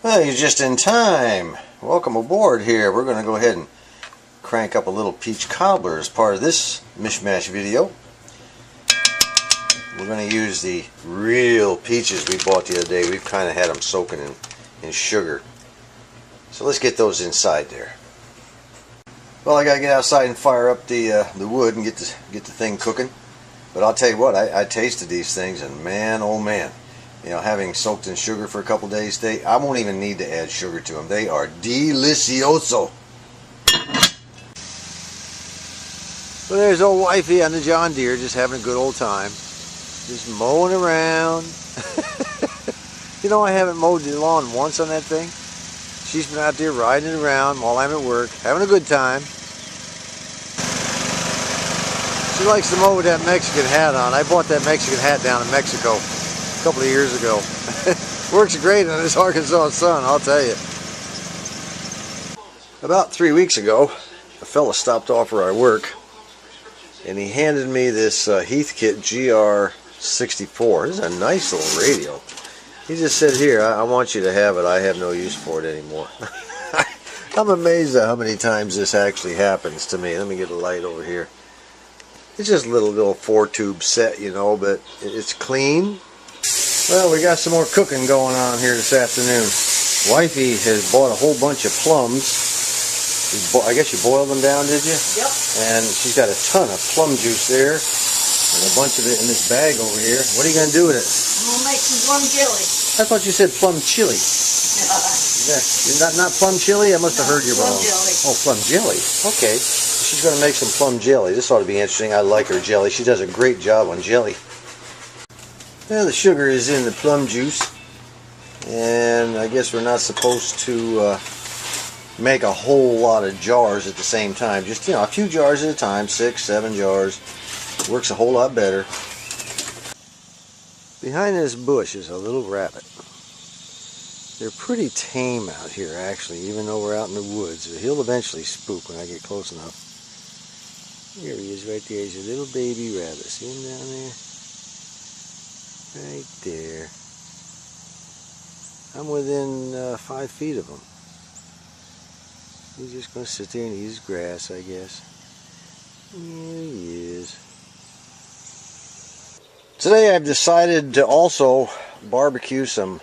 Well, you're just in time. Welcome aboard here. We're going to go ahead and crank up a little peach cobbler as part of this Mish-Mash video. We're going to use the real peaches we bought the other day. We've kind of had them soaking in sugar. So let's get those inside there. Well, I got to get outside and fire up the wood and get the thing cooking. But I'll tell you what, I tasted these things, and man, oh man. You know, having soaked in sugar for a couple days, I won't even need to add sugar to them. They are delicioso. Well, there's old wifey on the John Deere just having a good old time. Just mowing around. You know, I haven't mowed the lawn once on that thing. She's been out there riding it around while I'm at work, having a good time. She likes to mow with that Mexican hat on. I bought that Mexican hat down in Mexico a couple of years ago. Works great in this Arkansas sun, I'll tell you. About 3 weeks ago, a fella stopped off where I work, and he handed me this Heathkit GR64. This is a nice little radio. He just said, "Here, I want you to have it. I have no use for it anymore." I'm amazed at how many times this actually happens to me. Let me get a light over here. It's just a little 4-tube set, you know, but it's clean. Well, we got some more cooking going on here this afternoon. Wifey has bought a whole bunch of plums. I guess you boiled them down, did you? Yep. And she's got a ton of plum juice there, and a bunch of it in this bag over here. What are you going to do with it? I'm going to make some plum jelly. I thought you said plum chili. Yeah, not plum chili? I must have heard you wrong. Plum jelly. Oh, plum jelly. Okay. She's going to make some plum jelly. This ought to be interesting. I like her jelly. She does a great job on jelly. Well, the sugar is in the plum juice, and I guess we're not supposed to make a whole lot of jars at the same time. Just, you know, a few jars at a time, 6, 7 jars. Works a whole lot better. Behind this bush is a little rabbit. They're pretty tame out here, actually, even though we're out in the woods. He'll eventually spook when I get close enough. There he is right there. He's a little baby rabbit. See him down there? Right there. I'm within 5 feet of him. He's just going to sit there and eat his grass, I guess. There he is. Today I've decided to also barbecue some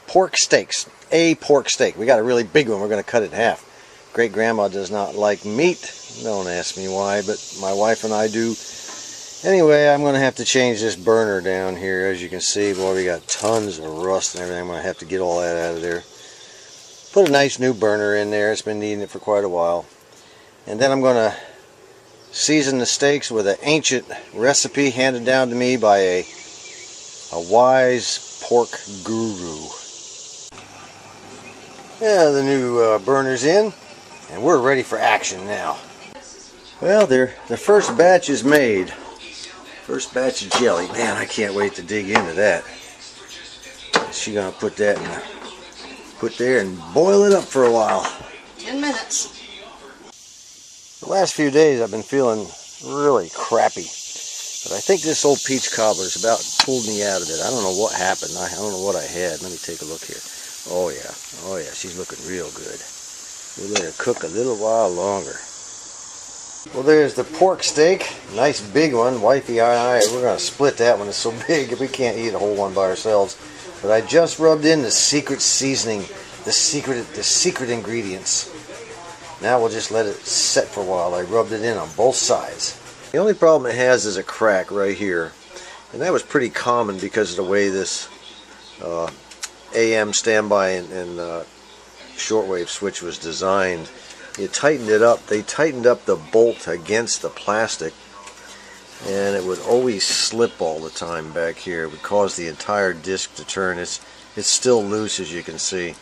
pork steaks. A pork steak. We got a really big one. We're going to cut it in half. Great grandma does not like meat. Don't ask me why, but my wife and I do. Anyway, I'm going to have to change this burner down here. As you can see, boy, we got tons of rust and everything. I'm going to have to get all that out of there. Put a nice new burner in there. It's been needing it for quite a while. And then I'm going to season the steaks with an ancient recipe handed down to me by a wise pork guru. Yeah, the new burner's in, and we're ready for action now. Well, the first batch is made. First batch of jelly. Man, I can't wait to dig into that. She's gonna put that there and boil it up for a while. 10 minutes. The last few days I've been feeling really crappy, but I think this old peach cobbler's about pulled me out of it. I don't know what happened. I don't know what I had. Let me take a look here. Oh yeah, she's looking real good. We'll let her cook a little while longer. Well, there's the pork steak. Nice big one. Wifey and I, we're going to split that one. It's so big we can't eat a whole one by ourselves. But I just rubbed in the secret seasoning, the secret ingredients. Now we'll just let it set for a while. I rubbed it in on both sides. The only problem it has is a crack right here. And that was pretty common because of the way this AM standby and shortwave switch was designed. You tightened it up. They tightened up the bolt against the plastic, and it would always slip all the time back here. It would cause the entire disc to turn. It's still loose, as you can see.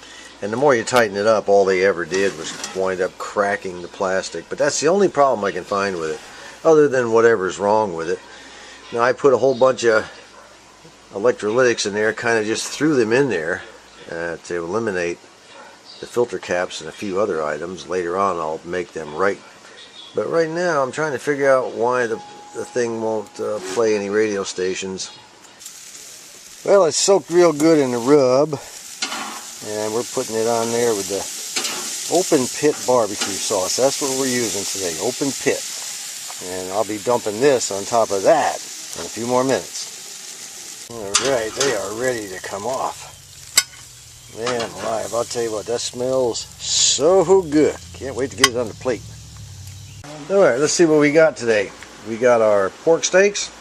And the more you tighten it up, all they ever did was wind up cracking the plastic. But that's the only problem I can find with it, other than whatever's wrong with it. Now, I put a whole bunch of electrolytics in there, kind of just threw them in there to eliminate the filter caps and a few other items. Later on I'll make them right. But right now I'm trying to figure out why the thing won't play any radio stations. Well, it's soaked real good in the rub, And we're putting it on there with the open pit barbecue sauce. That's what we're using today, open pit. And I'll be dumping this on top of that in a few more minutes. Alright, they are ready to come off. Man alive, I'll tell you what, that smells so good. Can't wait to get it on the plate. Alright, let's see what we got today. We got our pork steaks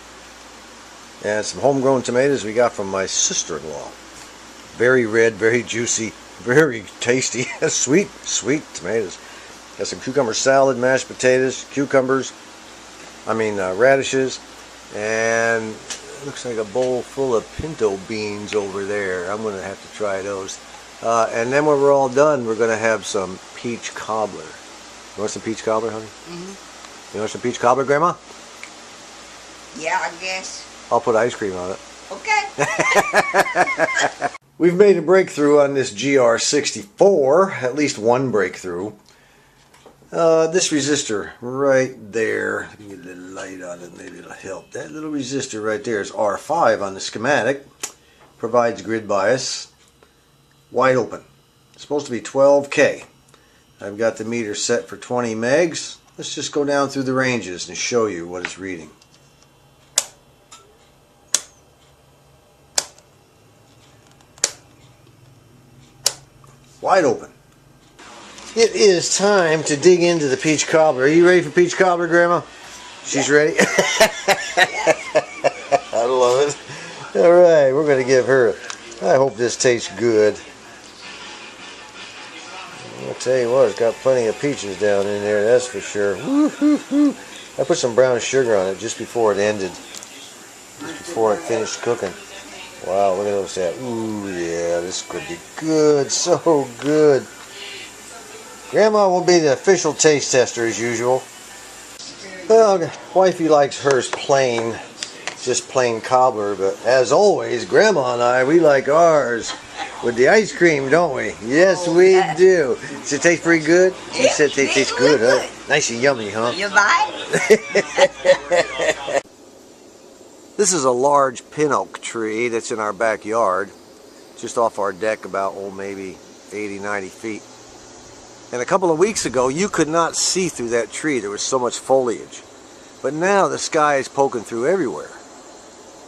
and some homegrown tomatoes we got from my sister-in-law. Very red, very juicy, very tasty, sweet tomatoes. Got some cucumber salad, mashed potatoes, radishes, and it looks like a bowl full of pinto beans over there. I'm going to have to try those. And then when we're all done, we're going to have some peach cobbler. You want some peach cobbler, honey? Mm-hmm. You want some peach cobbler, Grandma? Yeah, I guess. I'll put ice cream on it. Okay. We've made a breakthrough on this GR64, at least one breakthrough. This resistor right there, let me get a little light on it, maybe it'll help. That little resistor right there is R5 on the schematic. Provides grid bias. Wide open. It's supposed to be 12K. I've got the meter set for 20 megs. Let's just go down through the ranges and show you what it's reading. Wide open. It is time to dig into the peach cobbler. Are you ready for peach cobbler, Grandma? She's ready? I love it. Alright, we're going to give her, I hope this tastes good. I'll tell you what, it's got plenty of peaches down in there, that's for sure. Woo-hoo-hoo. I put some brown sugar on it just before it ended. Just before it finished cooking. Wow, look at those that. Ooh, yeah, this could be good. So good. Grandma will be the official taste tester as usual. Well, wifey likes hers plain, just plain cobbler, but as always, Grandma and I, we like ours with the ice cream, don't we? Yes, we do. Does it taste pretty good? You said it tastes good, huh? Nice and yummy, huh? You buy? This is a large pin oak tree that's in our backyard, just off our deck about, maybe 80, 90 feet. And a couple of weeks ago, you could not see through that tree. There was so much foliage. But now the sky is poking through everywhere.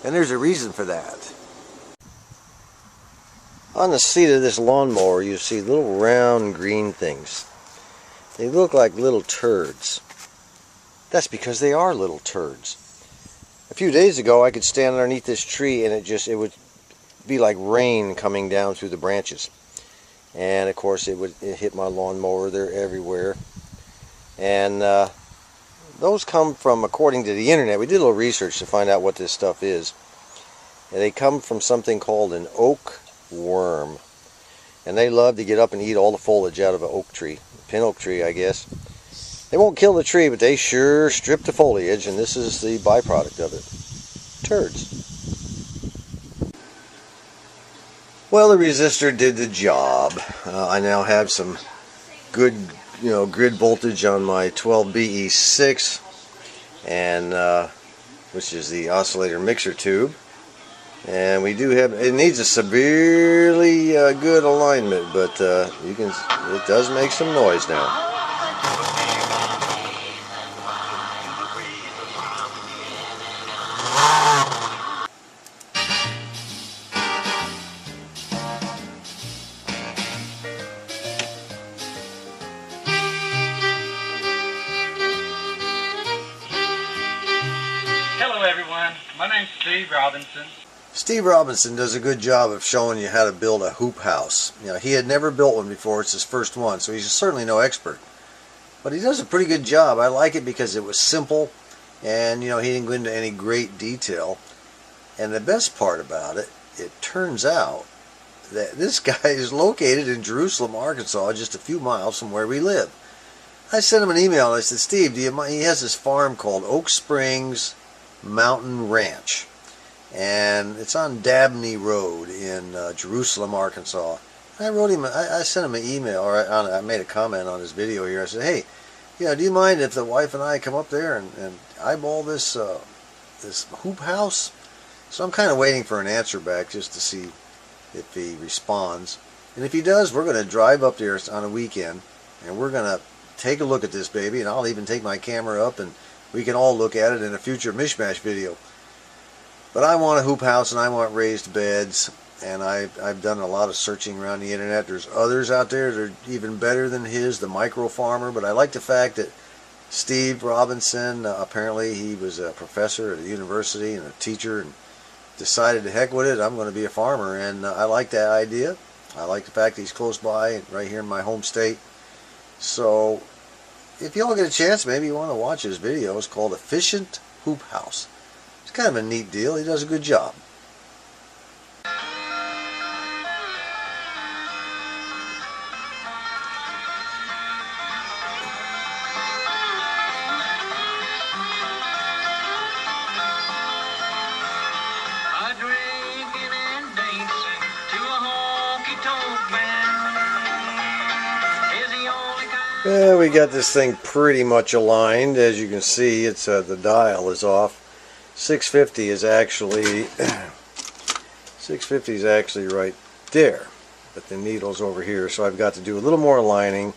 And there's a reason for that. On the seat of this lawnmower, you see little round green things. They look like little turds. That's because they are little turds. A few days ago, I could stand underneath this tree and it would be like rain coming down through the branches. And of course it hit my lawnmower. They're everywhere. And those come from, according to the internet, we did a little research to find out what this stuff is. And they come from something called an oak worm. And they love to get up and eat all the foliage out of an oak tree. Pin oak tree, I guess. They won't kill the tree, but they sure strip the foliage, and this is the byproduct of it. Turds. Well, the resistor did the job. I now have some good, grid voltage on my 12BE6, and which is the oscillator mixer tube. And we do have, it needs a severely good alignment, but it does make some noise now. Hello everyone, my name's Steve Robinson. Steve Robinson does a good job of showing you how to build a hoop house. He had never built one before, it's his first one, so he's certainly no expert. But he does a pretty good job. I like it because it was simple, and he didn't go into any great detail. And the best part about it, it turns out that this guy is located in Jerusalem, Arkansas, just a few miles from where we live. I sent him an email and I said, Steve, do you mind? He has this farm called Oak Springs Mountain Ranch, and it's on Dabney Road in Jerusalem, Arkansas. And I wrote him, I sent him an email, or I made a comment on his video here. I said, hey, do you mind if the wife and I come up there and eyeball this this hoop house? So I'm kind of waiting for an answer back just to see if he responds. And if he does, we're going to drive up there on a weekend, and we're going to take a look at this baby, and I'll even take my camera up, and we can all look at it in a future Mish-Mash video. But I want a hoop house, and I want raised beds, and I've done a lot of searching around the internet. There's others out there that are even better than his, the micro farmer, but I like the fact that Steve Robinson, apparently he was a professor at a university and a teacher, and decided to heck with it, I'm going to be a farmer, and I like that idea. I like the fact that he's close by, right here in my home state. So if you all get a chance, maybe you want to watch his video. It's called Efficient Hoop House. It's kind of a neat deal. He does a good job. Yeah, we got this thing pretty much aligned. As you can see, it's the dial is off. 650 is actually 650 is actually right there, but the needle's over here, so I've got to do a little more aligning.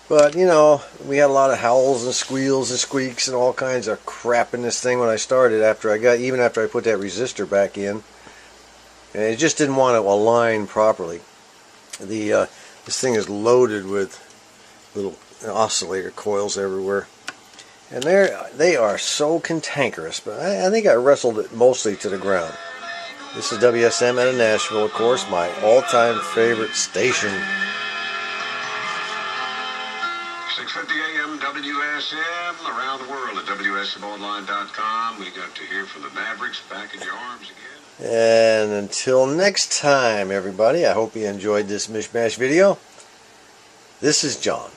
But you know, we had a lot of howls and squeals and squeaks and all kinds of crap in this thing when I started. Even after I put that resistor back in, and it just didn't want to align properly. This thing is loaded with little oscillator coils everywhere, and they are so cantankerous, but I think I wrestled it mostly to the ground. This is WSM out of Nashville, of course, my all-time favorite station. 6:50 a.m. WSM, around the world at WSMonline.com. We got to hear from the Mavericks back in your arms again. And until next time, everybody, I hope you enjoyed this Mish-Mash video. This is John.